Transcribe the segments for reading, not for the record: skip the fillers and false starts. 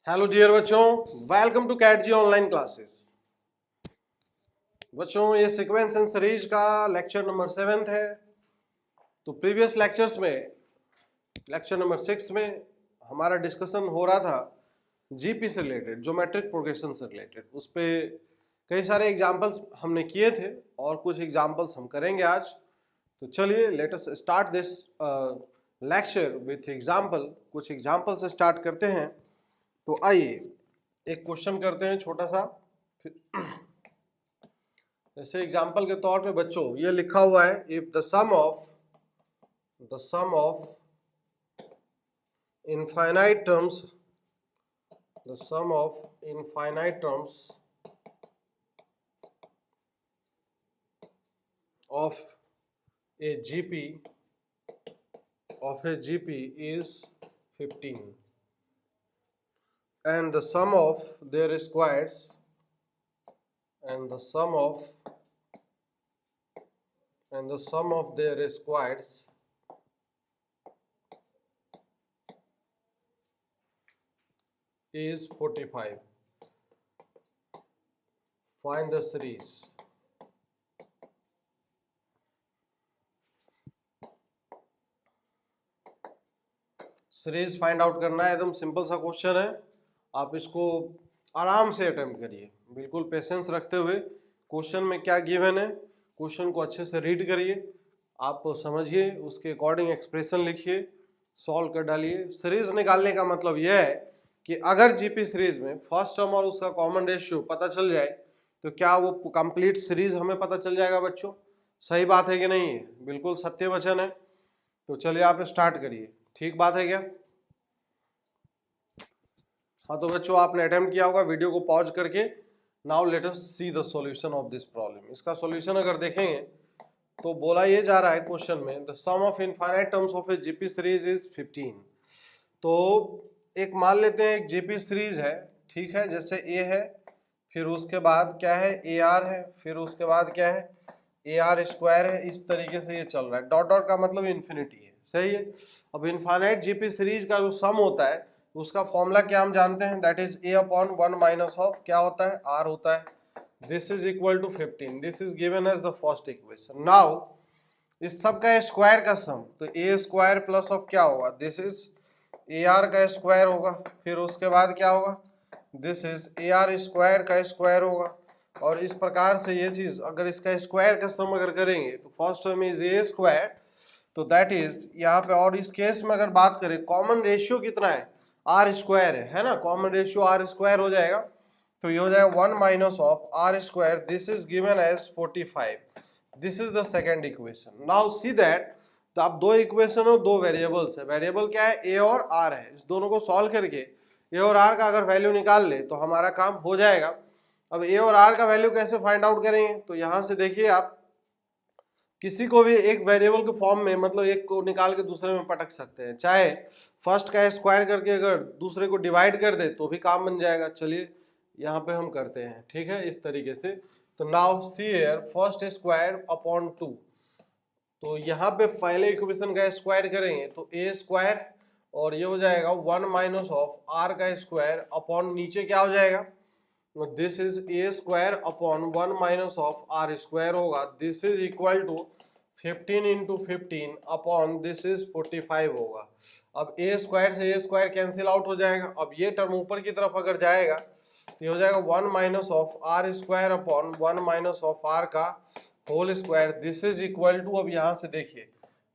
Hello dear बच्चों, welcome to Cat G online classes. बच्चों, ये सीक्वेंस एंड सीरीज का लेक्चर नंबर 7 है। तो प्रीवियस लेक्चर्स में लेक्चर नंबर 6 में हमारा डिस्कशन हो रहा था जीपी से रिलेटेड, ज्योमेट्रिक प्रोग्रेशन से रिलेटेड। उस पे कई सारे एग्जांपल्स हमने किए थे और कुछ एग्जांपल्स हम करेंगे आज। तो चलिए let us start this lecture with example. कुछ एग्जांपल से स्टार्ट करते हैं। तो आइए एक क्वेश्चन करते हैं छोटा सा। जैसे एग्जांपल के तौर पे बच्चों ये लिखा हुआ है, if the sum of infinite terms of a GP is 15 and the sum of their squares is 45. Find the series. Series find out करना है, एकदम सिंपल सा क्वेश्चन है। आप इसको आराम से अटेम्प्ट करिए, बिल्कुल पेशेंस रखते हुए। क्वेश्चन में क्या गिवन है, क्वेश्चन को अच्छे से रीड करिए, आप समझिए, उसके अकॉर्डिंग एक्सप्रेशन लिखिए, सॉल्व कर डालिए। सीरीज निकालने का मतलब यह है कि अगर जीपी सीरीज में फर्स्ट टर्म और उसका कॉमन रेशियो पता चल जाए तो क्या वो कंप्लीट सीरीज हमें पता चल जाएगा बच्चों? सही बात है कि नहीं है? बिल्कुल सत्य वचन है। तो चलिए आप स्टार्ट करिए। ठीक बात है क्या? हाँ तो बच्चों आपने अटेम्प्ट किया होगा, वीडियो को पॉज करके। Now let us see the solution of this problem. इसका सॉल्यूशन अगर देखेंगे तो बोला ये जा रहा है क्वेश्चन में, the sum of infinite terms of a GP series is 15। तो एक मान लेते हैं एक जीपी सीरीज है, ठीक है, जैसे ए है, फिर उसके बाद क्या है, ए आर है, फिर उसके बाद क्या है, ए आर स्क्वायर है। इस तरीके से ये चल रहा है। डॉट डॉट का मतलब इन्फिनिटी है, सही है। अब इनफाइनाइट जीपी सीरीज का जो सम होता है उसका फॉर्मूला क्या हम जानते हैं, that is a upon 1 minus of क्या होता है, आर होता है। This is equal to 15। This is given as the first equation. Now इस सब का स्क्वायर का सम, तो ए स्क्वायर प्लस ऑफ क्या होगा, दिस इज ए आर का स्क्वायर होगा। फिर उसके बाद क्या होगा, this is A R square का स्क्वायर होगा। और इस प्रकार से ये चीज अगर इसका स्क्वायर का सम अगर करेंगे तो first term is A square, तो दैट इज यहाँ पे। और इस केस में अगर बात करें कॉमन रेशियो कितना है, आर स्क्वायर है ना, कॉमन रेशियो आर स्क्वायर हो जाएगा। तो ये हो जाएगा 1 minus of are square. This is given as 45। This is the second equation. Now see that, तो आप दो इक्वेशन और दो वेरिएबल्स है। वेरिएबल क्या है, ए और आर है। इस दोनों को सॉल्व करके ए और आर का अगर वैल्यू निकाल ले तो हमारा काम हो जाएगा। अब ए और आर का वैल्यू कैसे फाइंड आउट करेंगे, तो यहां से देखिए, आप किसी को भी एक वेरिएबल के फॉर्म में, मतलब एक को निकाल के दूसरे में पटक सकते हैं। चाहे फर्स्ट का स्क्वायर करके अगर दूसरे को डिवाइड कर दे तो भी काम बन जाएगा। चलिए यहाँ पे हम करते हैं, ठीक है, इस तरीके से। तो now see here, first square upon 2। तो यहाँ पे पहले इक्वेशन का स्क्वायर करेंगे तो ए स्क्वायर, और ये हो जाएगा 1 माइनस ऑफ आर का स्क्वायर अपॉन नीचे क्या हो जाएगा, this is A square upon 1 minus of are square होगा। This is equal to 15 into 15 upon this is 45 होगा। अब ए स्क्वायर से ए स्क्वायर कैंसिल आउट हो जाएगा। अब ये टर्म ऊपर की तरफ अगर जाएगा तो ये हो जाएगा 1 minus of are square upon 1 minus of are का whole square. This is equal to, अब यहाँ से देखिए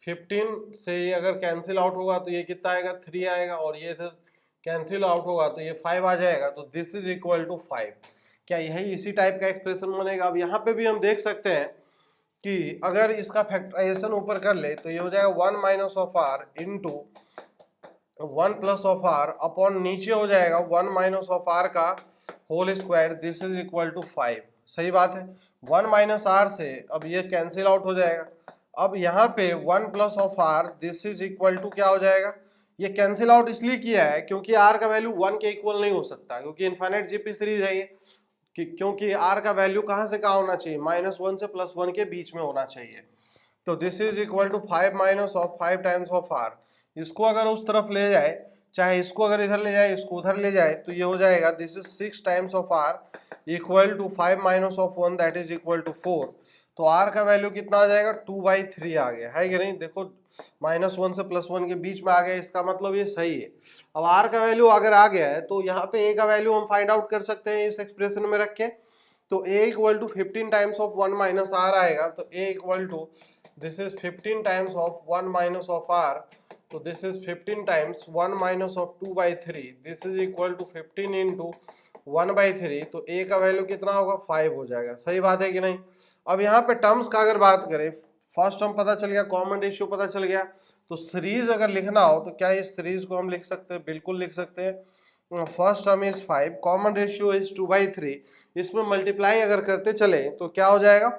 15 से ये अगर कैंसिल आउट होगा तो ये कितना आएगा, 3 आएगा, और ये इधर कैंसिल आउट होगा तो ये 5 आ जाएगा। तो दिस इज इक्वल टू 5। क्या यही इसी टाइप का एक्सप्रेशन बनेगा? अब यहाँ पे भी हम देख सकते हैं कि अगर इसका फैक्टराइजेशन ऊपर कर ले तो ये हो जाएगा 1 minus of r into 1 plus of r upon नीचे हो जाएगा 1 माइनस ऑफ आर का whole square. This is equal to 5। सही बात है। 1 माइनस आर से अब ये कैंसिल आउट हो जाएगा। अब यहाँ पे 1 plus of r, this is equal to क्या हो जाएगा, ये कैंसिल आउट इसलिए किया है क्योंकि आर का वैल्यू 1 के इक्वल नहीं हो सकता, क्योंकि इनफाइनाइट जीपी सीरीज है ये, क्योंकि आर का वैल्यू कहाँ से कहाँ होना चाहिए, -1 से +1 के बीच में होना चाहिए। तो this is equal to 5 minus of 5 times of r. इसको अगर उस तरफ ले जाए चाहे इसको अगर इधर ले जाए इसको उधर ले जाए तो ये हो जाएगा this is 6 times of r equal to 5 minus of 1 that is equal to 4। तो r का वैल्यू कितना आ जाएगा 2/3 आ गया है कि नहीं। देखो -1 से +1 के बीच में आ गया, इसका मतलब ये सही है। अब r का वैल्यू अगर आ गया है तो यहाँ पे a का वैल्यू हम फाइंड आउट कर सकते हैं इस एक्सप्रेशन में रख के। तो a equal to 15 times of 1 minus r आएगा। तो a equal to this is 15 times of 1 minus of r, तो this is 15 times 1 minus of 2/3, this is equal to 15 into 1/3। तो a का वैल्यू कितना होगा 5 हो जाएगा। सही बात है कि नहीं। अब यहाँ पे टर्म्स का अगर बात करें, फर्स्ट टर्म पता चल गया, कॉमन रेशियो पता चल गया, तो सीरीज अगर लिखना हो तो क्या इस सीरीज को हम लिख सकते हैं, बिल्कुल लिख सकते हैं। First term is 5, common ratio is 2/3, इसमें मल्टीप्लाई अगर करते चले तो क्या हो जाएगा,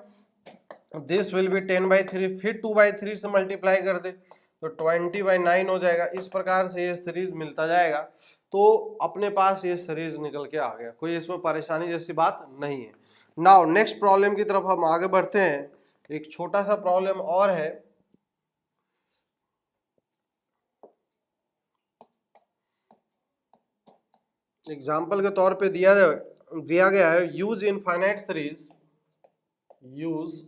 दिस विल बी 10/3, फिर 2/3 से मल्टीप्लाई कर दे तो 20/9 हो जाएगा। इस प्रकार से ये सीरीज मिलता जाएगा। तो अपने पास ये सीरीज निकल के आ गया, कोई इसमें परेशानी जैसी बात नहीं है। नाउ नेक्स्ट प्रॉब्लम की तरफ हम आगे बढ़ते हैं। एक छोटा सा प्रॉब्लम और है, एग्जाम्पल के तौर पे दिया गया है, use infinite series, use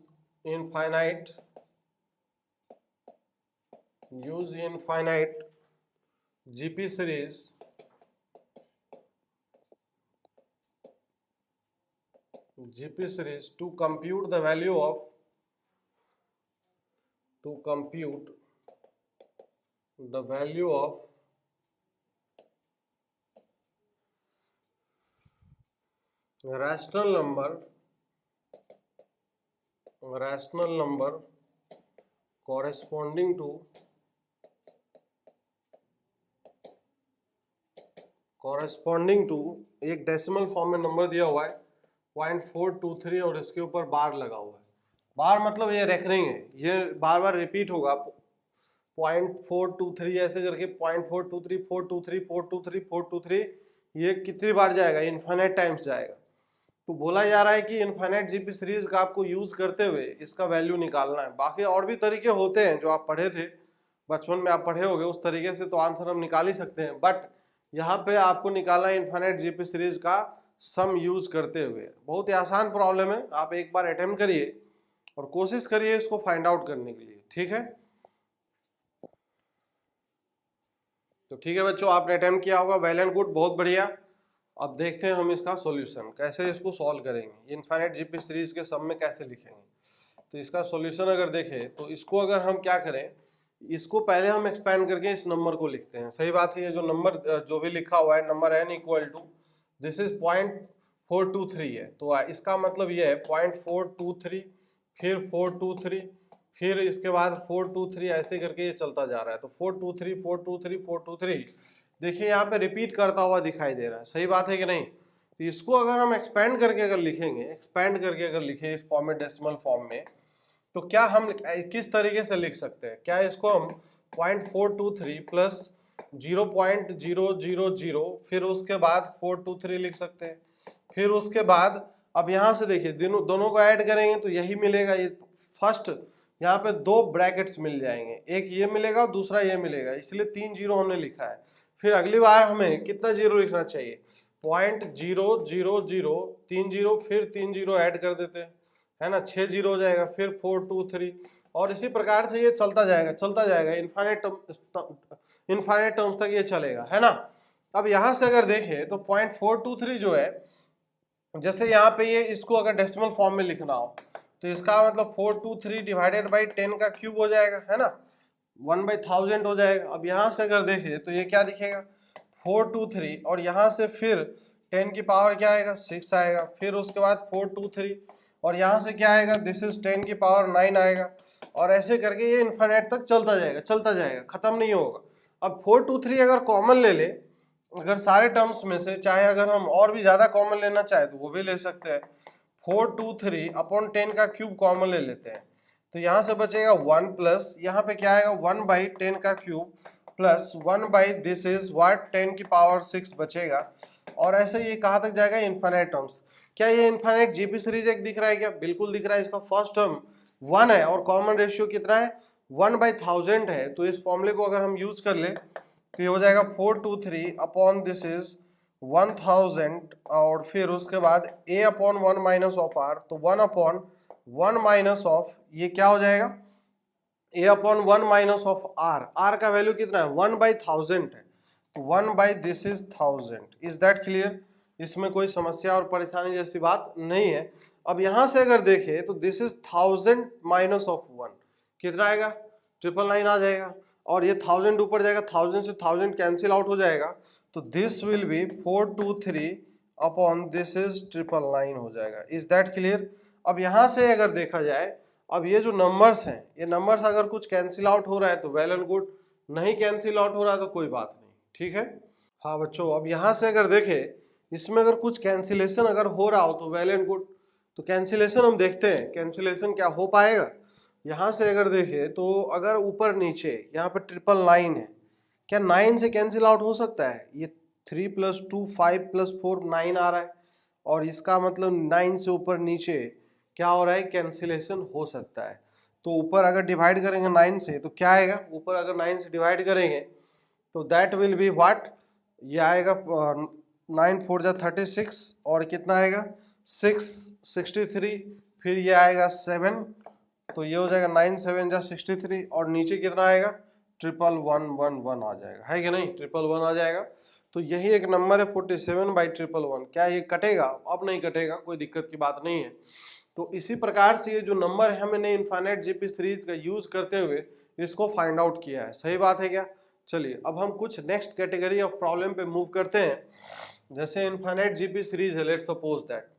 infinite GP series to compute the value of rational number corresponding to एक डेसिमल फॉर्म में नंबर दिया हुआ है 0.423 और इसके ऊपर बार लगा हुआ है। बार मतलब ये रेकरिंग है, ये बार बार रिपीट होगा। 0.423 ऐसे करके 0.423 423 423 423 ये कितनी बार जाएगा, इनफाइनाइट टाइम्स जाएगा। तो बोला जा रहा है कि इनफाइनाइट जीपी सीरीज का आपको यूज करते हुए इसका वैल्यू निकालना है। बाकी और भी तरीके होते हैं जो आप पढ़े थे बचपन में, आप पढ़े होंगे, उस तरीके से तो आंसर हम निकाल ही सकते हैं, बट यहाँ पे आपको निकालना है इनफाइनाइट जीपी सीरीज का सम यूज करते हुए। बहुत ही आसान प्रॉब्लम है, आप एक बार अटेम्प्ट करिए और कोशिश करिए इसको फाइंड आउट करने के लिए, ठीक है। तो ठीक है बच्चों, आपने अटेम्प्ट किया होगा, वेल एंड गुड, बहुत बढ़िया। अब देखते हैं हम इसका सॉल्यूशन कैसे इसको सॉल्व करेंगे, इनफाइनाइट जीपी सीरीज के सम में कैसे लिखेंगे। तो इसका सॉल्यूशन अगर देखें तो इसको अगर हम क्या करें, इसको पहले हम एक्सपेंड करके इस नंबर को लिखते हैं। सही बात है, ये जो नंबर जो भी लिखा हुआ है number n equal to this is 0.423 है, तो इसका मतलब ये है 0.423 फिर 423 फिर इसके बाद 423 ऐसे करके ये चलता जा रहा है। तो 423 423 423 देखिए यहाँ पे रिपीट करता हुआ दिखाई दे रहा है। सही बात है कि नहीं। तो इसको अगर हम एक्सपेंड करके अगर लिखेंगे, एक्सपेंड करके अगर लिखें इस फॉर्म में, डेसिमल फॉर्म में, तो क्या हम किस तरीके से लिख सकते हैं, क्या इसको हम 0.423 प्लस 0.000 फिर उसके बाद 423 लिख सकते हैं। फिर उसके बाद अब यहाँ से देखिए दोनों को ऐड करेंगे तो यही मिलेगा। ये फर्स्ट यहाँ पे दो ब्रैकेट्स मिल जाएंगे, एक ये मिलेगा और दूसरा ये मिलेगा, इसलिए 3 जीरो हमने लिखा है। फिर अगली बार हमें कितना जीरो लिखना चाहिए, 0.000 3 जीरो फिर 3 जीरो ऐड कर देते हैं, है ना, 6 जीरो हो जाएगा, फिर 423 और इसी प्रकार से ये चलता जाएगा इनफाइनाइट टर्म्स तक ये चलेगा, है ना। अब यहाँ से अगर देखें तो 0.423 जो है, जैसे यहाँ पे ये इसको अगर डेसिमल फॉर्म में लिखना हो तो इसका मतलब 423 डिवाइडेड बाई 10 का क्यूब हो जाएगा, है ना, 1/1000 हो जाएगा। अब यहाँ से अगर देखें तो ये क्या दिखेगा 423 और यहाँ से फिर 10 की पावर क्या आएगा 6 आएगा, फिर उसके बाद 423 और यहाँ से क्या आएगा दिस इज 10 की पावर 9 आएगा, और ऐसे करके ये इनफाइनाइट तक चलता जाएगा, खत्म नहीं होगा। अब 423 अगर कॉमन ले ले, अगर सारे टर्म्स में से, चाहे अगर हम और भी ज्यादा कॉमन लेना चाहे तो वो भी ले सकते हैं। 423 अपॉन 10 का क्यूब कॉमन ले लेते हैं तो यहाँ से बचेगा 1 प्लस यहाँ पे क्या आएगा 1/10 का cube plus 1 this is what 10 की पावर 6 बचेगा, और ऐसे ये कहाँ तक जाएगा इनफाइनाइट टर्म्स। क्या ये इनफाइनाइट जीपी सीरीज एक दिख रहा है क्या, बिल्कुल दिख रहा है। इसका फर्स्ट टर्म 1 है और कॉमन रेशियो कितना है 1/1000 है। तो इस फॉर्मूले को अगर हम यूज कर ले तो ये हो जाएगा 423 अपॉन दिस इज 1000 और फिर उसके बाद a upon 1 minus of r, तो 1 अपॉन 1 माइनस ऑफ ये क्या हो जाएगा a upon 1 minus of r का वैल्यू कितना है 1/1000 है, तो 1/दिस इज 1000। Is that clear? इसमें कोई समस्या और परेशानी जैसी बात नहीं है। अब यहां से अगर देखें तो दिस इज 1000 माइनस ऑफ 1 कितना आएगा 999 आ जाएगा, और ये 1000 ऊपर जाएगा, 1000 से 1000 कैंसिल आउट हो जाएगा, तो this will be 423 upon this is 999 हो जाएगा। Is that clear? अब यहां से अगर देखा जाए, अब ये जो नंबर्स हैं, ये नंबर्स अगर कुछ कैंसिल आउट हो रहा है तो वेल एंड गुड, नहीं कैंसिल आउट हो रहा है तो कोई बात नहीं, ठीक है। हाँ बच्चों, अब यहाँ से अगर देखें इसमें अगर कुछ कैंसिलेशन अगर हो रहा हो तो वेल एंड गुड, तो कैंसिलेशन हम देखते हैं कैंसिलेशन क्या हो पाएगा। यहाँ से अगर देखें तो अगर ऊपर नीचे यहाँ पे 999 है, क्या 9 से कैंसिल आउट हो सकता है? ये 3 + 2 5 + 4 9 आ रहा है, और इसका मतलब 9 से ऊपर नीचे क्या हो रहा है कैंसिलेशन हो सकता है। तो ऊपर अगर डिवाइड करेंगे 9 से तो क्या आएगा, ऊपर अगर 9 से डिवाइड करेंगे तो दैट विल बी व्हाट, ये आएगा 9 4 जा 36 और कितना आएगा 663, फिर ये आएगा 7, तो ये हो जाएगा 9 7 जा 63 और नीचे कितना आएगा 11111 आ जाएगा, है कि नहीं 11111 आ जाएगा। तो यही एक नंबर है 47/111। क्या ये कटेगा? अब नहीं कटेगा, कोई दिक्कत की बात नहीं है। तो इसी प्रकार से ये जो नंबर है हमने इनफाइनाइट जीपी सीरीज का यूज करते हुए इसको फाइंड आउट किया है। सही बात है क्या? चलिए अब हम कुछ नेक्स्ट कैटेगरी ऑफ प्रॉब्लम पे मूव करते हैं। जैसे इनफाइनाइट जीपी सीरीज है, लेट्स सपोज दैट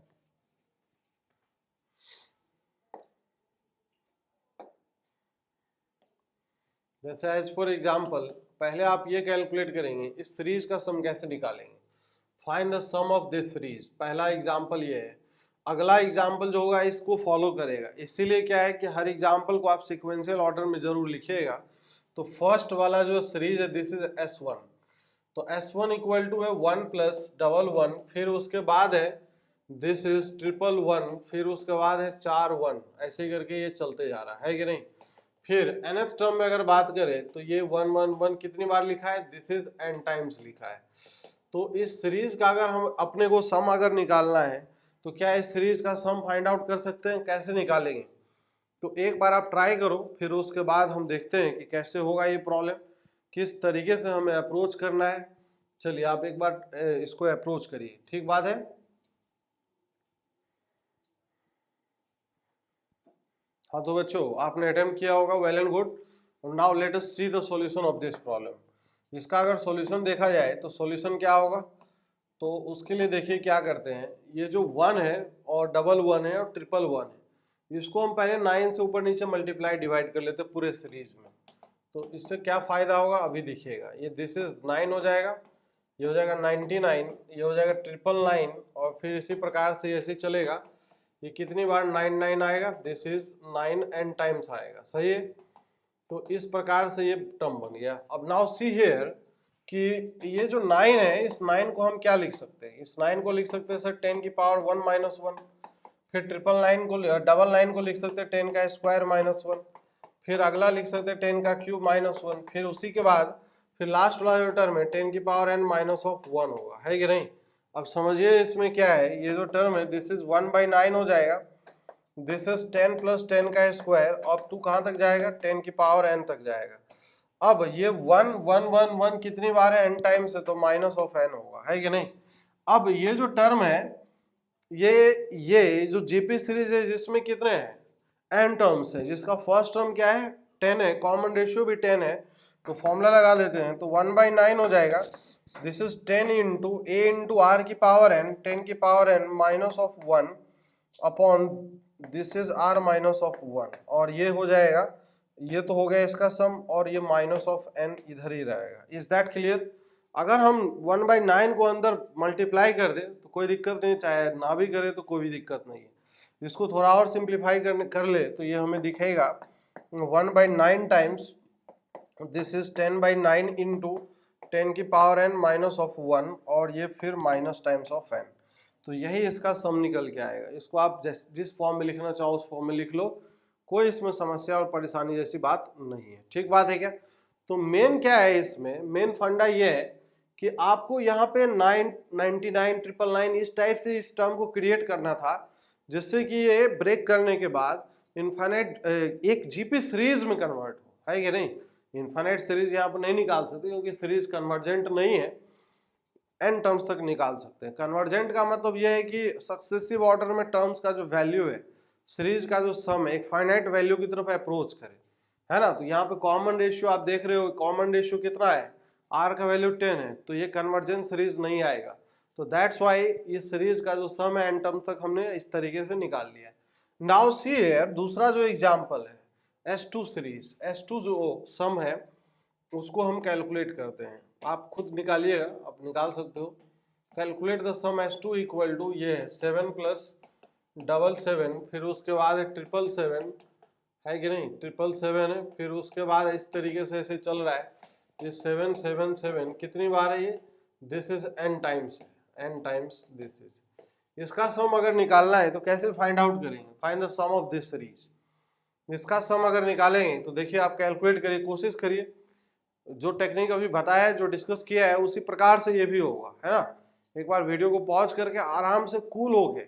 जैसे एज फॉर एग्जांपल पहले आप ये कैलकुलेट करेंगे इस सीरीज का सम कैसे निकालेंगे, find the sum of this series. पहला एग्जांपल ये है, अगला एग्जाम्पल जो होगा इसको फॉलो करेगा। इसीलिए क्या है कि हर एग्जाम्पल को आप सिक्वेंशियल ऑर्डर में जरूर लिखिएगा। तो फर्स्ट वाला जो सीरीज है दिस इज S1, तो S1 इक्वल टू है 1 + 11, फिर उसके बाद है दिस इज 111, फिर उसके बाद है 4 1, ऐसे करके ये चलते जा रहा है कि नहीं। फिर nth टर्म में अगर बात करें तो ये 1 1 1 कितनी बार लिखा है, दिस इज n टाइम्स लिखा है। तो इस सीरीज का अगर हम अपने को सम अगर निकालना है तो क्या इस सीरीज का सम फाइंड आउट कर सकते हैं? कैसे निकालेंगे? तो एक बार आप ट्राई करो, फिर उसके बाद हम देखते हैं कि कैसे होगा ये प्रॉब्लम, किस तरीके से हमें अप्रोच करना है। चलिए आप एक बार इसको अप्रोच करिए, ठीक बात है। हाँ तो बच्चों आपने अटेम्प्ट किया होगा, well and good. Now let us see the solution of this problem. इसका अगर सॉल्यूशन देखा जाए तो सॉल्यूशन क्या होगा, तो उसके लिए देखिए क्या करते हैं, ये जो 1 है और 11 है और 111 है, इसको हम पहले 9 से ऊपर नीचे मल्टीप्लाई डिवाइड कर लेते हैं पूरे सीरीज में। तो इससे क्या फायदा होगा अभी देखिएगा, ये दिस इज 9 हो जाएगा, ये हो जाएगा 99, ये हो जाएगा 999, और फिर इसी प्रकार से ऐसे चलेगा। ये कितनी बार 99 आएगा, दिस इज 9 n टाइम्स आएगा, सही है। तो इस प्रकार से ये टर्म बन गया। अब नाउ सी हियर कि ये जो 9 है इस 9 को हम क्या लिख सकते हैं, इस 9 को लिख सकते हैं सर 10 की पावर 1 - 1, फिर 999 को लिख सकते हैं 10 का स्क्वायर -1, फिर अगला लिख सकते हैं 10 का क्यूब -1, फिर उसी के बाद फिर लास्ट वाला जो टर्म है 10 की पावर n -1 होगा, है कि नहीं। अब समझिए इसमें क्या है, ये जो टर्म है दिस इज 1/9 हो जाएगा, दिस इज 10 + 10 का स्क्वायर, अब टू कहाँ तक जाएगा 10 की पावर n तक जाएगा। अब ये 1 1 1 1 कितनी बार है n टाइम्स है, तो -n होगा, है कि नहीं। अब ये जो टर्म है ये जो जीपी सीरीज है जिसमें कितने हैं n टर्म्स है, जिसका फर्स्ट टर्म क्या है 10 है, कॉमन रेशियो भी 10 है, तो फॉर्मूला लगा देते हैं। तो 1/9 हो जाएगा, दिस इज 10 × a × r की पावर n, 10 की power n -1 upon this is r -1, और ये हो जाएगा, ये तो हो गया इसका सम, और ये -n इधर ही रहेगा। Is that clear? अगर हम 1/9 को अंदर मल्टीप्लाई कर दे तो कोई दिक्कत नहीं, चाहे ना भी करे तो कोई भी दिक्कत नहीं है। इसको थोड़ा और सिंप्लीफाई कर ले तो ये हमें दिखेगा 1/9 टाइम्स दिस इज 10/9 × 10 की पावर n -1, और ये फिर माइनस टाइम्स ऑफ n। तो यही इसका सम निकल के आएगा। इसको आप जिस फॉर्म में लिखना चाहो उस फॉर्म में लिख लो, कोई इसमें समस्या और परेशानी जैसी बात नहीं है, ठीक बात है क्या। तो मेन क्या है इसमें, मेन फंडा ये है कि आपको यहाँ पे 999 999 इस टाइप से इस टर्म को क्रिएट करना था, जिससे कि ये ब्रेक करने के बाद इनफाइनाइट एक जीपी सीरीज में कन्वर्ट हो, है कि नहीं। इनफाइनाइट सीरीज यहाँ पर नहीं निकाल सकते क्योंकि सीरीज कन्वर्जेंट नहीं है, एन टर्म्स तक निकाल सकते हैं। कन्वर्जेंट का मतलब यह है कि सक्सेसिव ऑर्डर में टर्म्स का जो वैल्यू है, सीरीज का जो सम है, एक फाइनाइट वैल्यू की तरफ अप्रोच करे, है ना। तो यहाँ पे कॉमन रेशियो आप देख रहे हो, कॉमन रेशियो कितना है, आर का वैल्यू 10 है, तो ये कन्वर्जेंट सीरीज नहीं आएगा। तो दैट्स वाई ये सीरीज का जो सम है एन टर्म्स तक हमने इस तरीके से निकाल लिया है। नाउ सी हियर दूसरा जो एग्जांपल है S2 सीरीज, S2 जो सम है उसको हम कैलकुलेट करते हैं। आप खुद निकालिएगा, आप निकाल सकते हो। Calculate the sum S2 equal to ये है 7 प्लस 777, फिर उसके बाद है 777, है कि नहीं, 777 है, फिर उसके बाद इस तरीके से ऐसे चल रहा है, ये 777 कितनी बार है ये, this is n times, n times this is. इसका सम अगर निकालना है तो कैसे फाइंड आउट करेंगे, find the sum of this series. इसका सम अगर निकालेंगे तो देखिए आप कैलकुलेट करिए, कोशिश करिए, जो टेक्निक अभी बताया है, जो डिस्कस किया है उसी प्रकार से ये भी होगा, है ना। एक बार वीडियो को पॉज करके आराम से कूल होके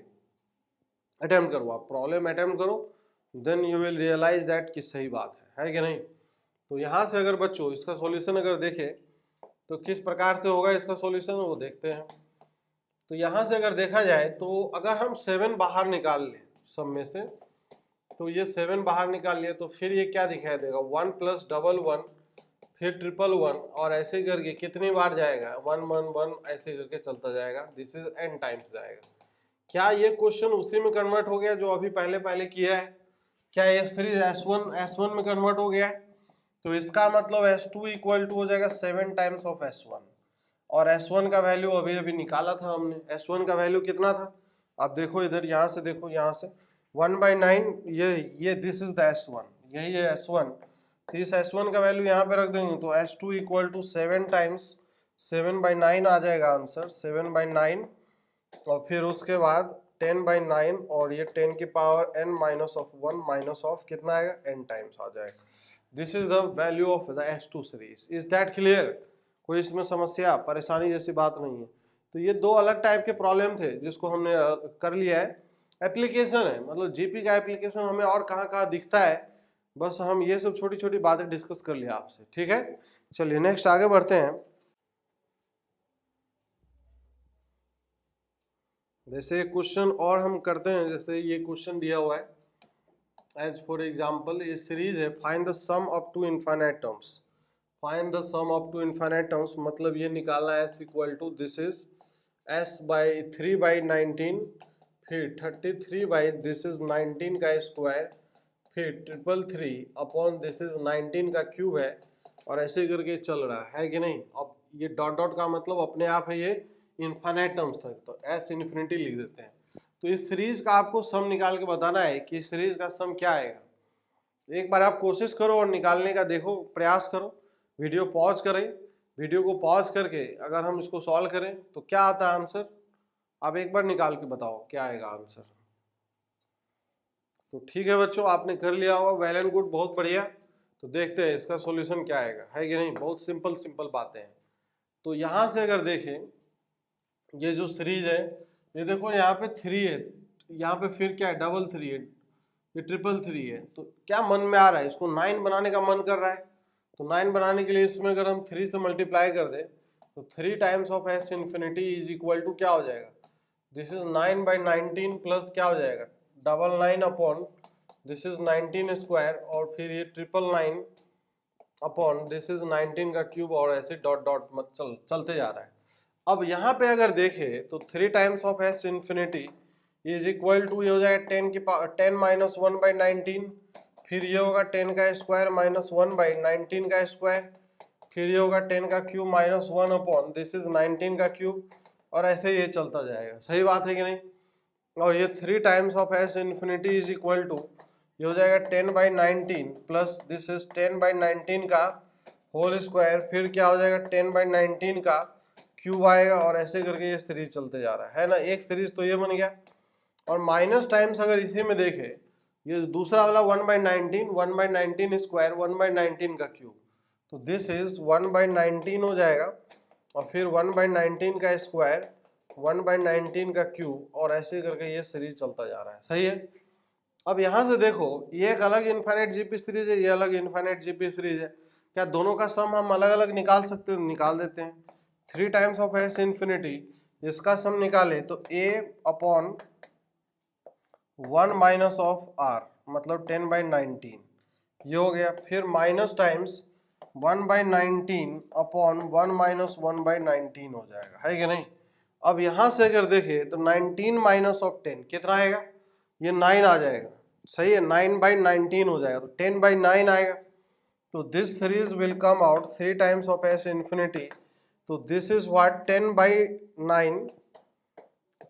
अटेम्प्ट करो, आप प्रॉब्लम अटेम्प्ट करो, then you will realise that कि सही बात है कि नहीं। तो यहाँ से अगर बच्चों इसका सॉल्यूशन अगर देखें तो किस प्रकार से होगा इसका सॉल्यूशन वो देखते हैं। तो यहाँ से अगर देखा जाए तो अगर हम 7 बाहर निकाल लें सब में से, तो ये 7 बाहर निकाल लिए तो फिर ये क्या दिखाई देगा, 1 प्लस 11 फिर 111 और ऐसे करके कितनी बार जाएगा, 111 ऐसे करके चलता जाएगा, दिस इज n टाइम्स जाएगा। क्या ये क्वेश्चन उसी में कन्वर्ट हो गया जो अभी पहले किया है, क्या ये सीरीज S1 में कन्वर्ट हो गया है। तो इसका मतलब S2 इक्वल टू हो जाएगा 7 टाइम्स ऑफ S1, और S1 का वैल्यू अभी निकाला था हमने, S1 का वैल्यू कितना था, आप देखो इधर, यहाँ से देखो, यहाँ से 1/9, ये दिस इज द S1, यही है S1। तो इस S1 का वैल्यू यहाँ पे रख देंगे तो S2 इक्वल टू 7 टाइम्स 7/9 आ जाएगा आंसर, 7/9, और फिर उसके बाद 10/9 और ये 10 की power n minus of 1 minus of कितना आएगा, n टाइम्स आ जाएगा। This is the value of the S2 series. Is that clear, कोई इसमें समस्या परेशानी जैसी बात नहीं है। तो ये दो अलग टाइप के प्रॉब्लम थे जिसको हमने कर लिया है। एप्लीकेशन है, मतलब जीपी का एप्लीकेशन हमें और कहाँ दिखता है, बस हम ये सब छोटी छोटी बातें डिस्कस कर लिया आपसे, ठीक है। चलिए नेक्स्ट आगे बढ़ते हैं। जैसे क्वेश्चन और हम करते हैं, जैसे ये क्वेश्चन दिया हुआ है, एज फॉर एग्जाम्पल ये सीरीज है, find the sum up to infinite terms. Find the sum up to infinite terms मतलब ये निकालना है s equal to this is s/3/19, फिर 33 दिस इज 19 का स्क्वायर, फिर 333 अपॉन दिस इज 19 का क्यूब है, और ऐसे करके चल रहा है कि नहीं। अब ये डॉट डॉट का मतलब अपने आप है ये इनफाइनाइट टर्म्स तक, तो s इन्फिनिटी लिख देते हैं। तो इस सीरीज का आपको सम निकाल के बताना है कि इस सीरीज का सम क्या आएगा। एक बार आप कोशिश करो और निकालने का देखो, प्रयास करो, वीडियो पॉज करें, वीडियो को पॉज करके अगर हम इसको सॉल्व करें तो क्या आता है आंसर, आप एक बार निकाल के बताओ क्या आएगा आंसर। तो ठीक है बच्चों, आपने कर लिया होगा, वेल एंड गुड, बहुत बढ़िया। तो देखते हैं इसका सॉल्यूशन क्या आएगा, है कि नहीं। बहुत सिंपल बातें हैं। तो यहाँ से अगर देखें ये जो सीरीज है, ये देखो यहाँ पे 3 है, यहाँ पे फिर क्या है, 3 है, ये 3 है। तो क्या मन में आ रहा है, इसको 9 बनाने का मन कर रहा है। तो 9 बनाने के लिए इसमें अगर हम 3 से मल्टीप्लाई कर दे तो 3 times of s infinity is equal to क्या हो जाएगा, दिस इज 9/19 प्लस क्या हो जाएगा 99 अपॉन दिस इज 19 स्क्वायर, और फिर ये 999 अपॉन दिस इज 19 का क्यूब, और ऐसे डॉट डॉट मत चलते जा रहा है। अब यहाँ पे अगर देखें तो 3 times of s infinity is equal to ये हो जाएगा 10 माइनस 1/19, फिर ये होगा 10 का स्क्वायर माइनस 1/19 का स्क्वायर, फिर ये होगा 10 का cube minus 1 upon this is 19 का क्यूब, और ऐसे ये चलता जाएगा। सही बात है कि नहीं। और ये 3 times of s infinity is equal to ये हो जाएगा 10/19 प्लस दिस इज 10/19 का होल स्क्वायर, फिर क्या हो जाएगा 10/19 का क्यूब आएगा, और ऐसे करके ये सीरीज चलते जा रहा है ना। एक सीरीज तो ये बन गया, और माइनस टाइम्स अगर इसी में देखें, ये दूसरा वाला 1/19 स्क्वायर 1/19 का क्यूब, तो दिस इज 1/19 हो जाएगा, और फिर 1/19 का स्क्वायर, 1/19 का क्यूब, और ऐसे करके ये सीरीज चलता जा रहा है। सही है। अब यहां से देखो, ये एक अलग इनफाइनाइट जीपी सीरीज है, ये अलग इनफाइनाइट जीपी सीरीज है। क्या दोनों का सम हम अलग अलग निकाल सकते हैं? निकाल देते हैं। 3 टाइम्स ऑफ एस इन्फिनिटी, इसका सम निकाले तो a upon 1 minus of r, मतलब 10/19 ये हो गया। फिर माइनस टाइम्स 1/19 अपॉन 1 माइनस 1/19 हो जाएगा, है कि नहीं। अब यहां से अगर देखें तो 19 माइनस ऑफ 10 कितना आएगा? ये 9 आ जाएगा। सही है, 9/19 हो जाएगा, तो 10/9 आएगा। तो this series will come out 3 times of S infinity, तो दिस इज व्हाट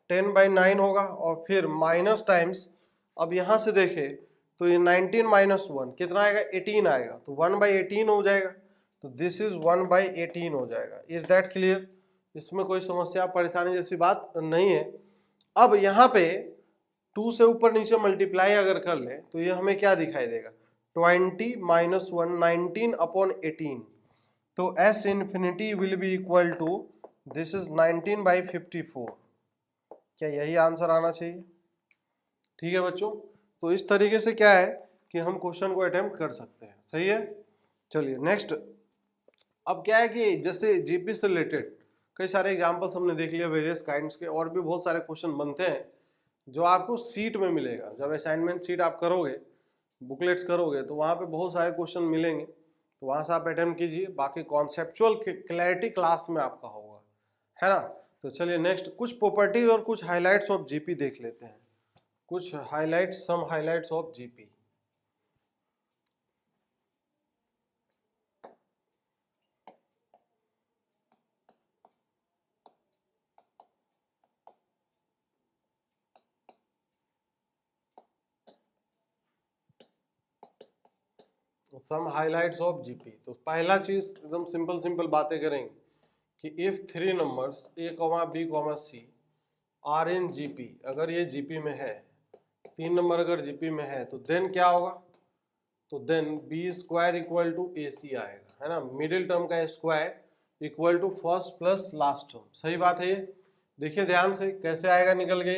10/9 होगा। और फिर माइनस टाइम्स, अब यहां से देखें तो ये 19 माइनस 1 कितना आएगा? 18 आएगा, तो 1/18 हो जाएगा। तो दिस इज 1/18 हो जाएगा। Is that clear? इसमें कोई समस्या परेशानी जैसी बात नहीं है। अब यहाँ पे 2 से ऊपर नीचे मल्टीप्लाई अगर कर ले तो ये हमें क्या दिखाई देगा? 20 माइनस 1, 19 अपॉन 18, तो S infinity will be equal to this is 19/54। क्या यही आंसर आना चाहिए? ठीक है बच्चों, तो इस तरीके से क्या है कि हम क्वेश्चन को अटेम्प्ट कर सकते हैं। सही है। चलिए नेक्स्ट। अब क्या है कि जैसे जीपी से रिलेटेड कई सारे एग्जांपल्स हमने देख लिया वेरियस काइंड्स के, और भी बहुत सारे क्वेश्चन बनते हैं जो आपको सीट में मिलेगा। जब असाइनमेंट सीट आप करोगे, बुकलेट्स करोगे, तो वहाँ पे बहुत सारे क्वेश्चन मिलेंगे, तो वहाँ से आप अटेम्प्ट कीजिए। बाकी कॉन्सेप्चुअल क्लैरिटी क्लास में आपका होगा, है ना। तो चलिए नेक्स्ट, कुछ प्रॉपर्टीज और कुछ हाईलाइट्स ऑफ जीपी देख लेते हैं। कुछ highlights, some highlights of GP. Some highlights of GP. तो पहला चीज एकदम सिंपल बातें करेंगे कि if 3 numbers a, b, c are in GP, अगर ये जीपी में है, 3 नंबर अगर जीपी में है, तो देन क्या होगा? तो then B square equal to A C आएगा, है ना। मिडिल टर्म का square equal to first plus last term. सही बात है ये। देखिए ध्यान से कैसे आएगा निकल के,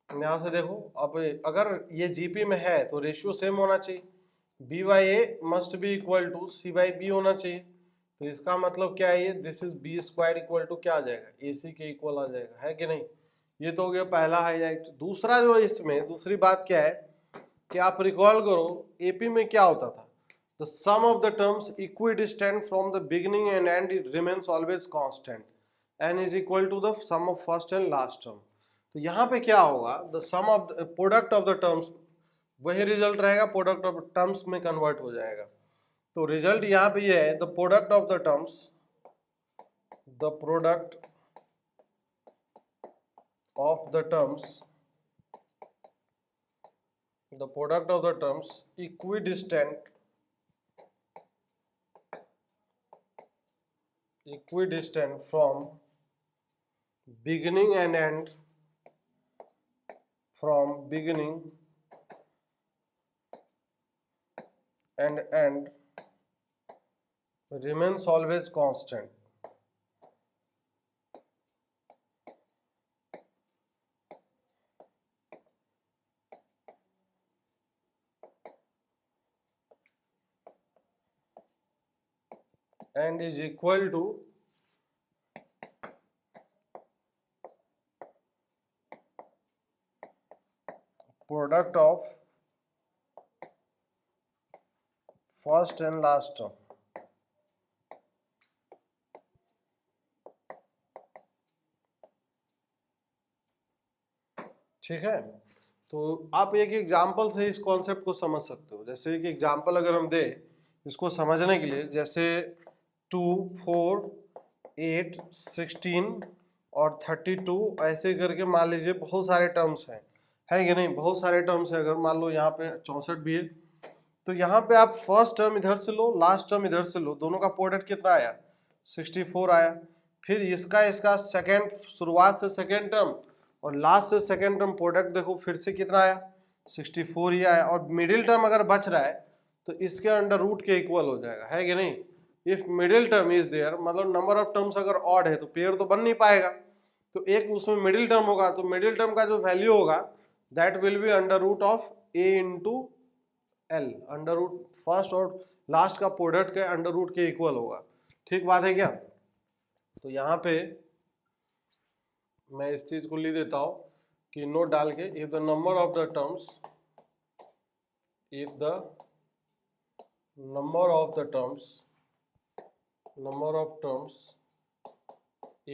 यहाँ से देखो। अब अगर ये जीपी में है तो रेशियो सेम होना चाहिए, B by A must be equal to C by B होना चाहिए। तो इसका मतलब क्या है? ये this is B square equal to क्या आ जाएगा? ए सी के इक्वल आ जाएगा, है कि नहीं। ये तो हो गया पहला हाईलाइट। दूसरा जो इसमें दूसरी बात क्या है कि आप रिकॉल करो, एपी में क्या होता था? The sum of the terms equidistant from the beginning and end remains always constant and is equal to the sum of first and last term. तो यहाँ पे क्या होगा? The sum of the product of the terms, वही result रहेगा, product of terms में convert हो जाएगा। तो रिजल्ट यहाँ पे ये है, the product of the terms, the product of the terms, the product of the terms equidistant from beginning and end, from beginning and end remains always constant। and is equal to product of first and last term। ठीक है। तो आप एक example से इस concept को समझ सकते हो। जैसे एक एग्जाम्पल अगर हम दें इसको समझने के लिए, जैसे 2, 4, 8, 16 और 32 ऐसे करके मान लीजिए बहुत सारे टर्म्स हैं, है कि नहीं। बहुत सारे टर्म्स है। अगर मान लो यहाँ पे 64 भी है, तो यहाँ पे आप फर्स्ट टर्म इधर से लो, लास्ट टर्म इधर से लो, दोनों का प्रोडक्ट कितना आया? 64 आया। फिर इसका सेकेंड, शुरुआत से सेकेंड टर्म और लास्ट से सेकेंड टर्म प्रोडक्ट देखो, फिर से कितना आया? 64 ही आया। और मिडिल टर्म अगर बच रहा है तो इसके अंडर रूट के इक्वल हो जाएगा, है कि नहीं। If middle term is there, मतलब नंबर ऑफ टर्म्स अगर ऑड है तो पेयर तो बन नहीं पाएगा, तो एक उसमें मिडिल टर्म होगा, तो मिडिल टर्म का जो वैल्यू होगा that will be under root of a into l, under root first और लास्ट का प्रोडक्ट के अंडर रूट के इक्वल होगा। ठीक बात है क्या? तो यहाँ पे मैं इस चीज को लिख देता हूं कि नोट डाल के, if the number of the terms, if the number of the terms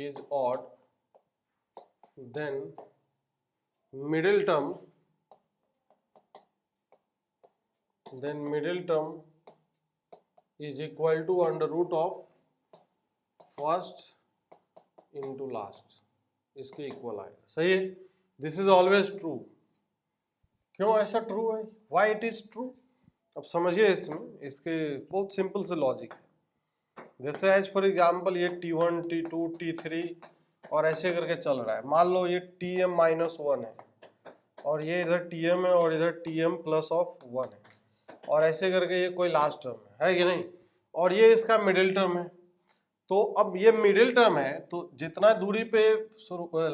is odd, then middle term is equal to under root of first into last, इसके इक्वल आएगा। सही है, दिस इज ऑलवेज ट्रू। क्यों ऐसा true है, why it is true? अब समझिए इसमें, इसके बहुत सिंपल से लॉजिक है। जैसे एज फॉर एग्जांपल ये T1, T2, T3 और ऐसे करके चल रहा है। मान लो ये Tm-1 है और ये इधर Tm है और इधर Tm+1 है और ऐसे करके ये कोई लास्ट टर्म है कि नहीं, और ये इसका मिडिल टर्म है। तो अब ये मिडिल टर्म है तो जितना दूरी पे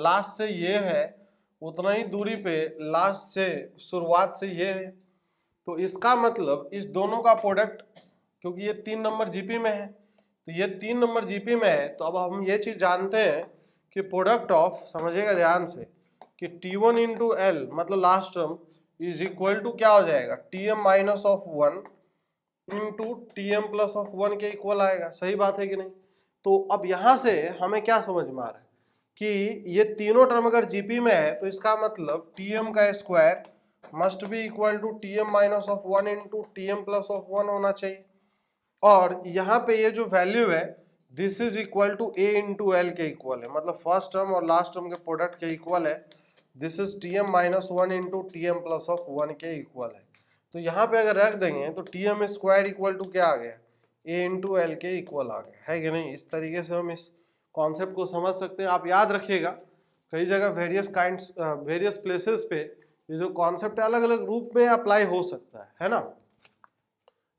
लास्ट से ये है उतना ही दूरी पे लास्ट से शुरुआत से ये है। तो इसका मतलब इस दोनों का प्रोडक्ट, क्योंकि ये 3 नंबर जीपी में है तो ये 3 नंबर जीपी में है, तो अब हम ये चीज जानते हैं कि प्रोडक्ट ऑफ, समझिएगा ध्यान से, कि T1 इंटू एल मतलब last term is equal to क्या हो जाएगा, Tm-1 इंटू Tm+1 के इक्वल आएगा। सही बात है कि नहीं? तो अब यहाँ से हमें क्या समझ में आ रहा है कि ये तीनों टर्म अगर जीपी में है तो इसका मतलब Tm का square must be equal to Tm-1 into Tm+1 होना चाहिए। और यहाँ पे ये जो वैल्यू है this is equal to a into l के इक्वल है, मतलब फर्स्ट टर्म और लास्ट टर्म के प्रोडक्ट के इक्वल है। This is Tm-1 into Tm+1 के इक्वल है। तो यहाँ पे अगर रख देंगे तो Tm स्क्वायर इक्वल टू क्या आ गया, a इंटू एल के इक्वल आ गया, है कि नहीं? इस तरीके से हम इस कॉन्सेप्ट को समझ सकते हैं। आप याद रखिएगा, कई जगह वेरियस प्लेसेस पे ये जो कॉन्सेप्ट अलग अलग रूप में अप्लाई हो सकता है ना।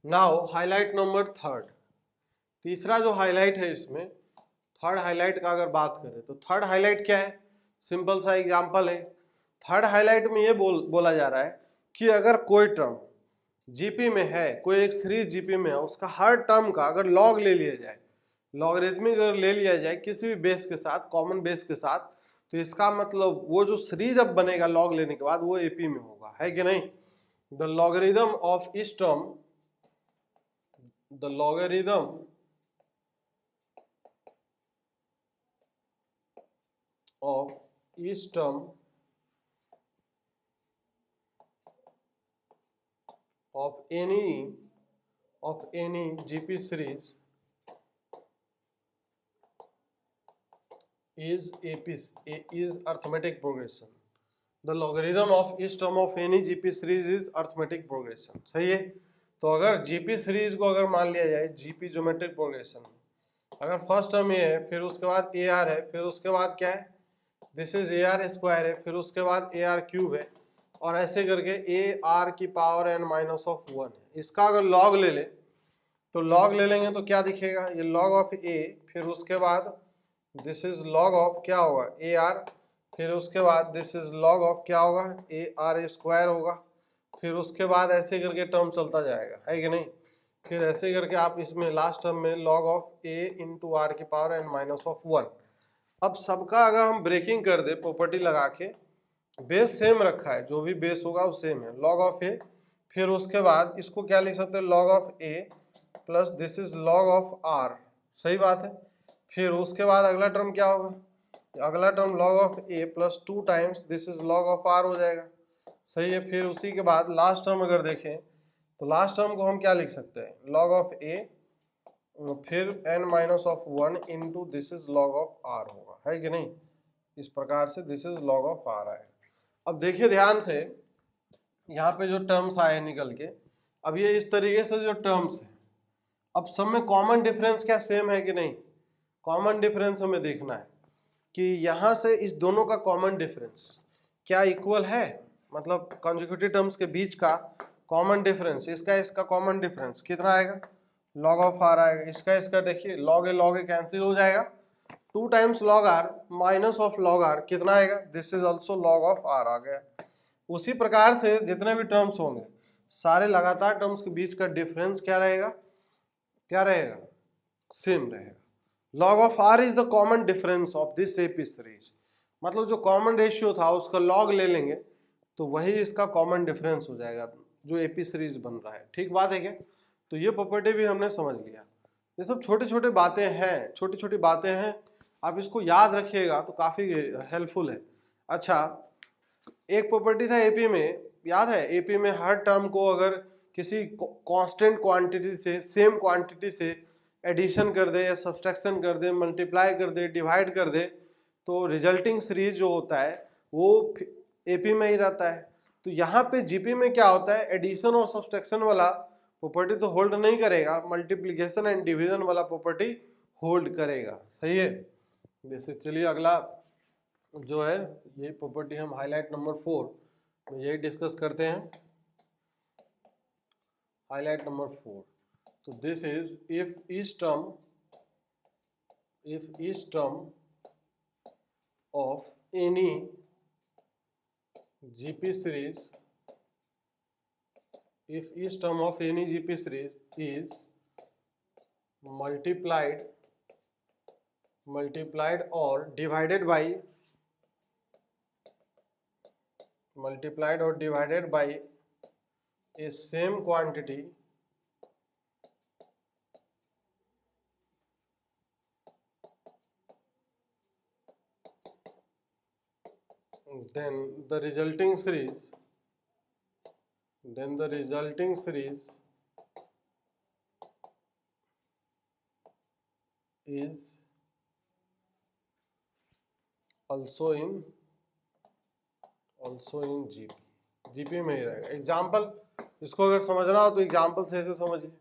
नाउ हाईलाइट नंबर थर्ड, तीसरा जो हाईलाइट है इसमें, थर्ड हाईलाइट का अगर बात करें तो थर्ड हाईलाइट क्या है, सिंपल सा एग्जांपल है। थर्ड हाईलाइट में ये बोला जा रहा है कि अगर कोई टर्म जीपी में है, कोई एक सीरीज जीपी में है, उसका हर टर्म का अगर लॉग ले लिया जाए, लॉगरिथमिक अगर ले लिया जाए किसी भी बेस के साथ, कॉमन बेस के साथ, तो इसका मतलब वो जो सीरीज अब बनेगा लॉग लेने के बाद वो एपी में होगा, है कि नहीं? The logarithm of each term, the logarithm of each term of any GP series is arithmetic progression. The logarithm of each term of any GP series is arithmetic progression. सही है? तो अगर GP सीरीज को अगर मान लिया जाए GP geometric progression, अगर फर्स्ट टर्म ये है, फिर उसके बाद AR है, फिर उसके बाद क्या है, दिस इज AR स्क्वायर है, फिर उसके बाद AR क्यूब है, और ऐसे करके AR की पावर n-1 है। इसका अगर लॉग ले ले तो लॉग ले लेंगे तो क्या दिखेगा, ये लॉग ऑफ A, फिर उसके बाद दिस इज लॉग ऑफ क्या होगा, AR, फिर उसके बाद दिस इज लॉग ऑफ क्या होगा, AR स्क्वायर होगा, फिर उसके बाद ऐसे करके टर्म चलता जाएगा, है कि नहीं? फिर ऐसे करके आप इसमें लास्ट टर्म में log of A into R की पावर n-1। अब सबका अगर हम ब्रेकिंग कर दे प्रॉपर्टी लगा के, बेस सेम रखा है, जो भी बेस होगा वो सेम है, लॉग ऑफ A, फिर उसके बाद इसको क्या लिख सकते हैं, log of A plus this is log of R। सही बात है? फिर उसके बाद अगला टर्म क्या होगा, अगला term log of A plus 2 times this is log of R हो जाएगा। सही है? फिर उसी के बाद लास्ट टर्म अगर देखें तो लास्ट टर्म को हम क्या लिख सकते हैं, लॉग ऑफ A फिर n-1 into this is log of R होगा, है कि नहीं? इस प्रकार से this is log of R आएगा। अब देखिए ध्यान से, यहाँ पे जो टर्म्स आए निकल के, अब ये इस तरीके से जो टर्म्स है, अब सब में कॉमन डिफरेंस क्या सेम है कि नहीं? कॉमन डिफरेंस हमें देखना है कि यहाँ से इस दोनों का कॉमन डिफरेंस क्या इक्वल है, मतलब कंसेक्यूटिव टर्म्स के बीच का कॉमन डिफरेंस, इसका कॉमन डिफरेंस कितना आएगा, log ऑफ आर आएगा, इसका देखिए log ए कैंसिल हो जाएगा, 2 times log R minus of log R कितना आएगा, this is also log of R आ गया। उसी प्रकार से जितने भी टर्म्स होंगे सारे लगातार टर्म्स के बीच का डिफरेंस क्या रहेगा, सेम रहेगा। log of r is the common difference of this AP series, मतलब जो कॉमन रेशियो था उसका log ले लेंगे तो वही इसका कॉमन डिफरेंस हो जाएगा जो एपी सीरीज बन रहा है। ठीक बात है क्या? तो ये प्रॉपर्टी भी हमने समझ लिया। ये सब छोटे छोटे बातें हैं, आप इसको याद रखिएगा तो काफी हेल्पफुल है। अच्छा, एक प्रॉपर्टी था एपी में, याद है, एपी में हर टर्म को अगर किसी कांस्टेंट क्वांटिटी से, सेम क्वांटिटी से एडिशन कर दे या सब्सट्रैक्शन कर दे, मल्टीप्लाई कर दे, डिवाइड कर दे, तो रिजल्टिंग सीरीज जो होता है वो एपी में ही रहता है। तो यहाँ पे जीपी में क्या होता है, एडिशन और सब्सट्रैक्शन वाला प्रॉपर्टी तो होल्ड नहीं करेगा, मल्टीप्लिकेशन एंड डिवीजन वाला प्रॉपर्टी होल्ड करेगा। सही है। जैसे चलिए अगला जो है ये प्रॉपर्टी हम हाईलाइट नंबर 4 में यही डिस्कस करते हैं। हाईलाइट नंबर 4, तो this is if each term of any GP series, if each term of any GP series is multiplied or divided by a same quantity, then the resulting series is also in GP में ही रहेगा। Example, इसको अगर समझना हो तो example से ऐसे समझिए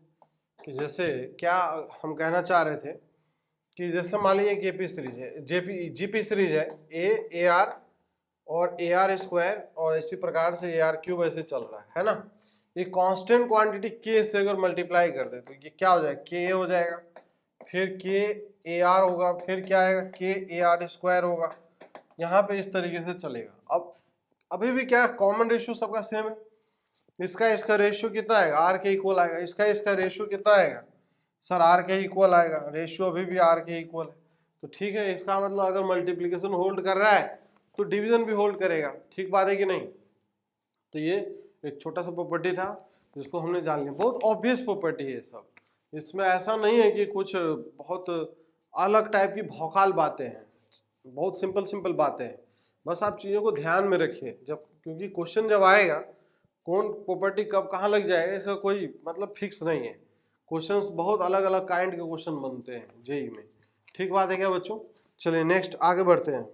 कि जैसे क्या हम कहना चाह रहे थे कि जैसे मान लीजिए केपी सीरीज है, जीपी सीरीज है, ए आर और ए आर स्क्वायर और इसी प्रकार से ए आर क्यूब ऐसे चल रहा है ना। ये कांस्टेंट क्वांटिटी के से अगर मल्टीप्लाई कर दे तो ये क्या हो जाएगा, के हो जाएगा, फिर के ए आर होगा, फिर क्या आएगा, के ए आर स्क्वायर होगा। यहाँ पे इस तरीके से चलेगा। अब अभी भी क्या कॉमन रेशियो सबका सेम है, इसका रेशियो कितना आएगा, आर के इक्वल आएगा, इसका रेशियो कितना आएगा सर, आर के इक्वल आएगा, रेशियो अभी भी आर के इक्वल है। तो ठीक है, इसका मतलब अगर मल्टीप्लिकेशन होल्ड कर रहा है तो डिवीजन भी होल्ड करेगा। ठीक बात है कि नहीं? तो ये एक छोटा सा प्रॉपर्टी था जिसको हमने जान लिया। बहुत ऑब्वियस प्रॉपर्टी है सब, इसमें ऐसा नहीं है कि कुछ बहुत अलग टाइप की भौकाल बातें हैं, बहुत सिंपल बातें हैं। बस आप चीज़ों को ध्यान में रखिए जब, क्योंकि क्वेश्चन जब आएगा कौन प्रॉपर्टी कब कहाँ लग जाएगा इसका कोई मतलब फिक्स नहीं है। क्वेश्चंस बहुत अलग अलग काइंड के क्वेश्चन बनते हैं जेई में। ठीक बात है क्या बच्चों? चलिए नेक्स्ट आगे बढ़ते हैं।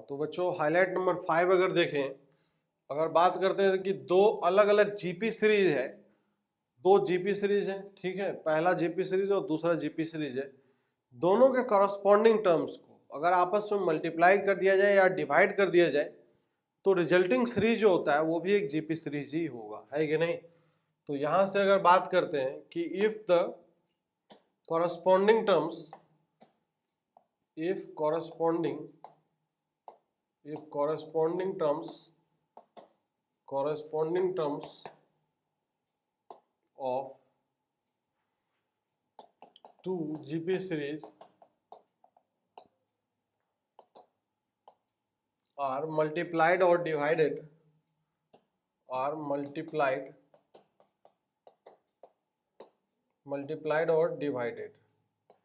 तो बच्चों हाईलाइट नंबर 5 अगर देखें, अगर बात करते हैं कि दो अलग अलग जीपी सीरीज है, दो जीपी सीरीज है, ठीक है, पहला जीपी सीरीज और दूसरा जीपी सीरीज है, दोनों के करस्पॉन्डिंग टर्म्स को अगर आपस में मल्टीप्लाई कर दिया जाए या डिवाइड कर दिया जाए तो रिजल्टिंग सीरीज जो होता है वो भी एक जीपी सीरीज ही होगा, है कि नहीं? तो यहां से अगर बात करते हैं कि if the corresponding terms of two GP series are multiplied or divided,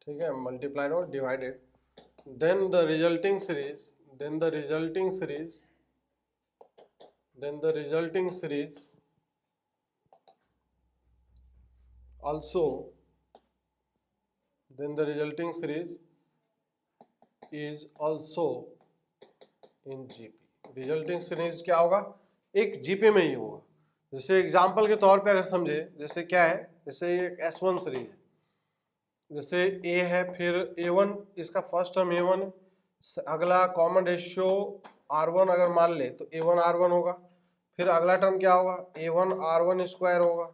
ठीक है, multiplied or divided, then the resulting series also is also in GP। Resulting series क्या होगा, एक जीपी में ही होगा। जैसे एग्जांपल के तौर पे अगर समझे, जैसे क्या है, जैसे एक S1 सीरीज है, जैसे A है, फिर A1, इसका फर्स्ट टर्म A1 है, अगला कॉमन रेशियो R1 अगर मान ले तो A1 R1 होगा, फिर अगला टर्म क्या होगा A1 R1 स्क्वायर होगा,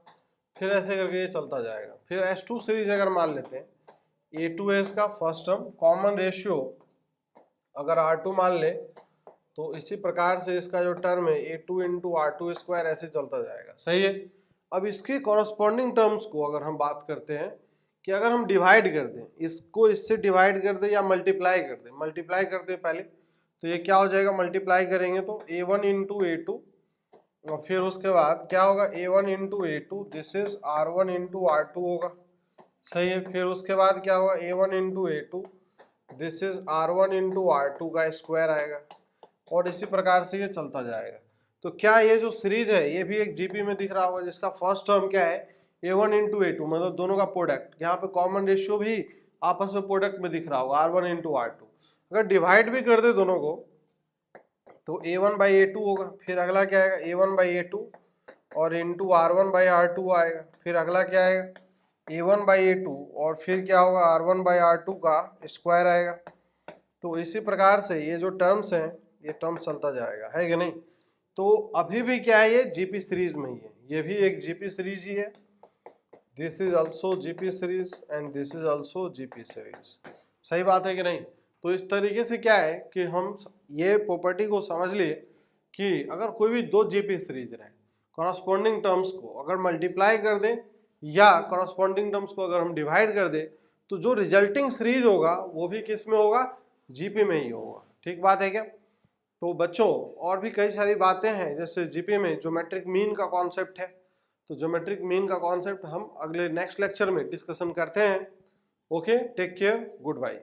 फिर ऐसे करके ये चलता जाएगा। फिर S2 सीरीज अगर मान लेते हैं, A2 है इसका फर्स्ट टर्म, कॉमन रेशियो अगर R2 मान ले तो इसी प्रकार से इसका जो टर्म है A2 इंटू R2 स्क्वायर ऐसे चलता जाएगा। सही है। अब इसके कॉरस्पॉन्डिंग टर्म्स को अगर हम बात करते हैं कि अगर हम डिवाइड कर दें, इसको इससे डिवाइड कर दें या मल्टीप्लाई कर दें, मल्टीप्लाई कर दें पहले, तो ये क्या हो जाएगा, मल्टीप्लाई करेंगे तो A1 इंटू A2, और फिर उसके बाद क्या होगा A1 into A2, this is R1 into R2 होगा। सही है। फिर उसके बाद क्या होगा A1 into A2, this is R1 into R2 का स्क्वायर आएगा, और इसी प्रकार से ये चलता जाएगा। तो क्या ये जो सीरीज है ये भी एक जीपी में दिख रहा होगा, जिसका फर्स्ट टर्म क्या है A1 इंटू A2, मतलब दोनों का प्रोडक्ट, यहाँ पे कॉमन रेशियो भी आपस में प्रोडक्ट में दिख रहा होगा R1 इंटू R2। अगर डिवाइड भी कर दे दोनों को तो A1 बाई A2 होगा, फिर अगला क्या आएगा A1 बाई A2 और इंटू R1 बाई R2 आएगा, फिर अगला क्या आएगा A1 बाई A2 और फिर क्या होगा R1 बाई R2 का स्क्वायर आएगा। तो इसी प्रकार से ये जो टर्म्स हैं ये टर्म चलता जाएगा, है कि नहीं। तो अभी भी क्या है, ये जीपी सीरीज में ही है, ये भी एक जीपी सीरीज ही है। This is also GP series and this is also GP series. सही बात है कि नहीं। तो इस तरीके से क्या है कि हम ये प्रॉपर्टी को समझ लिए कि अगर कोई भी दो जीपी सीरीज रहे, कॉरस्पॉन्डिंग टर्म्स को अगर मल्टीप्लाई कर दें या कॉरस्पॉन्डिंग टर्म्स को अगर हम डिवाइड कर दें, तो जो रिजल्टिंग सीरीज होगा वो भी किस में होगा, जीपी में ही होगा। ठीक बात है क्या। तो बच्चों और भी कई सारी बातें हैं, जैसे जीपी में ज्योमेट्रिक मीन का कॉन्सेप्ट है, तो ज्योमेट्रिक मीन का कॉन्सेप्ट हम अगले नेक्स्ट लेक्चर में डिस्कशन करते हैं। Okay, take care, good bye.